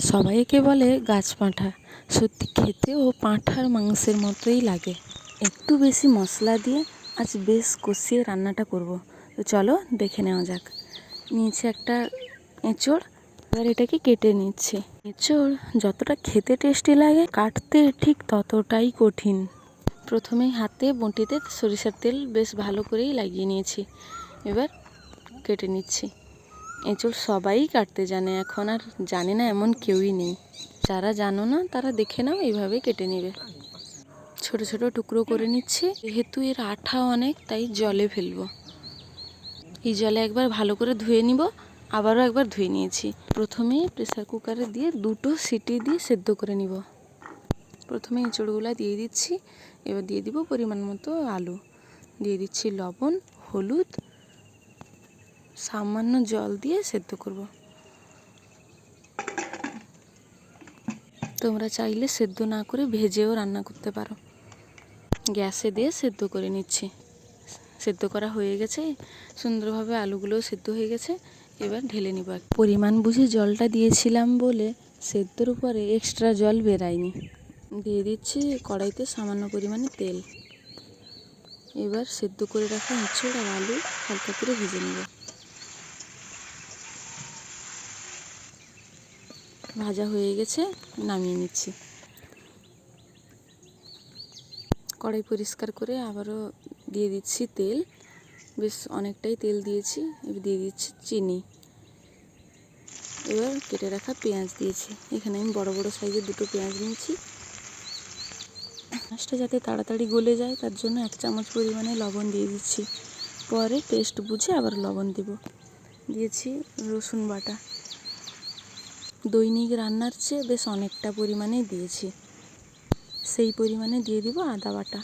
সবাইকে বলে গাছ পাঁঠা, সত্যি খেতেও পাঁঠার মাংসের মতোই লাগে। একটু বেশি মশলা দিয়ে আজ বেশ কষিয়ে রান্নাটা করব। তো চলো দেখে নেওয়া যাক। নিয়েছি একটা এঁচোড়, এবার এটাকে কেটে নিচ্ছি। এঁচোড় যতটা খেতে টেস্টি লাগে, কাটতে ঠিক ততটাই কঠিন। প্রথমেই হাতে বঁটিতে সরিষার তেল বেশ ভালো করেই লাগিয়ে নিয়েছি, এবার কেটে নিচ্ছি। এঁচোড় সবাই কাটতে জানে, এখন আর জানে না এমন কেউই নেই। যারা জানো না তারা দেখে নাও, এইভাবে কেটে নেবে। ছোট ছোট টুকরো করে নিচ্ছি। যেহেতু এর আঠা অনেক, তাই জলে ফেলবো। এই জলে একবার ভালো করে ধুয়ে নিব, আবারও একবার ধুয়ে নিয়েছি। প্রথমেই প্রেসার কুকারে দিয়ে 2টো সিটি দিয়ে সেদ্ধ করে নিব। প্রথমে এঁচোড়গুলো দিয়ে দিচ্ছি, এবার দিয়ে দিব পরিমাণ মতো আলু, দিয়ে দিচ্ছি লবণ, হলুদ, সামান্য জল দিয়ে সেদ্ধ করব। তোমরা চাইলে সেদ্ধ না করে ভেজেও রান্না করতে পারো। গ্যাসে দিয়ে সেদ্ধ করে নিচ্ছি। সেদ্ধ করা হয়ে গেছে, সুন্দরভাবে আলুগুলোও সেদ্ধ হয়ে গেছে। এবার ঢেলে নিব। পরিমাণ বুঝে জলটা দিয়েছিলাম বলে সেদ্ধর উপরে এক্সট্রা জল বেরায়নি। দিয়ে দিচ্ছি কড়াইতে সামান্য পরিমাণে তেল। এবার সেদ্ধ করে রাখা এঁচোড় আর আলু হালকা করে ভেজে নেব। ভাজা হয়ে গেছে, নামিয়ে নিচ্ছি। কড়াই পরিষ্কার করে আবারও দিয়ে দিচ্ছি তেল, বেশ অনেকটাই তেল দিয়েছি। এবার দিয়ে দিচ্ছি চিনি। এবার কেটে রাখা পেঁয়াজ দিয়েছি। এখানে আমি বড় বড় সাইজের 2টো পেঁয়াজ নিয়েছি। পেঁয়াজটা যাতে তাড়াতাড়ি গলে যায় তার জন্য 1 চামচ পরিমাণে লবণ দিয়ে দিচ্ছি। পরে টেস্ট বুঝে আবার লবণ দেব। দিয়েছি রসুন বাটা। দৈনিক রান্নার চেয়ে বেশ অনেকটা পরিমাণেই দিয়েছি। সেই পরিমাণে দিয়ে দিব আদা বাটা।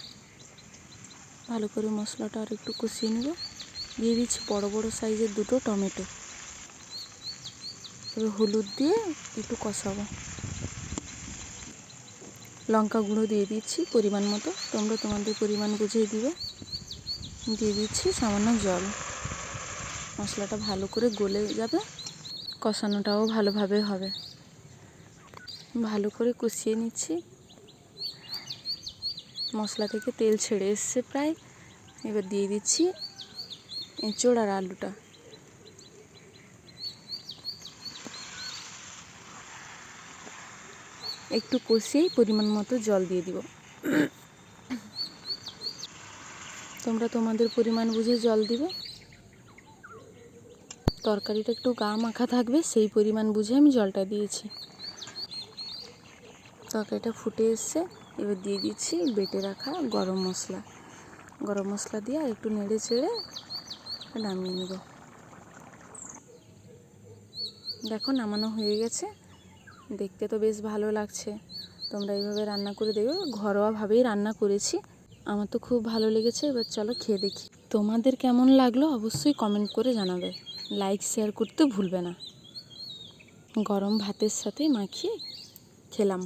ভালো করে মশলাটা আর একটু কষিয়ে নেব। দিয়ে দিচ্ছি বড় বড় সাইজের 2টো টমেটো। এবার হলুদ দিয়ে একটু কষাবো। লঙ্কা গুঁড়ো দিয়ে দিচ্ছি পরিমাণ মতো, তোমরা তোমাদের পরিমাণ বুঝেই দিবে। দিয়ে দিচ্ছি সামান্য জল। মশলাটা ভালো করে গলে যাবে, কষানোটাও ভালোভাবে হবে। ভালো করে কষিয়ে নিচ্ছি। মশলা থেকে তেল ছেড়ে এসছে প্রায়। এবার দিয়ে দিচ্ছি এঁচোড় আর আলুটা। একটু কষিয়েই পরিমাণ মতো জল দিয়ে দিব। তোমরা তোমাদের পরিমাণ বুঝে জল দিবে। তরকারিটা একটু গা মাখা থাকবে, সেই পরিমাণ বুঝে আমি জলটা দিয়েছি। তরকারিটা ফুটে এসছে, এবার দিয়ে দিচ্ছি বেটে রাখা গরম মশলা। গরম মশলা দিয়ে আর একটু নেড়ে চেড়ে নামিয়ে নেব। দেখো নামানো হয়ে গেছে, দেখতে তো বেশ ভালো লাগছে। তোমরা এইভাবে রান্না করে দেখো, ঘরোয়াভাবেই রান্না করেছি, আমার তো খুব ভালো লেগেছে। এবার চলো খেয়ে দেখি। তোমাদের কেমন লাগলো অবশ্যই কমেন্ট করে জানাবে। লাইক শেয়ার করতে ভুলবে না। গরম ভাতের সাথে মাখিয়ে খেলাম।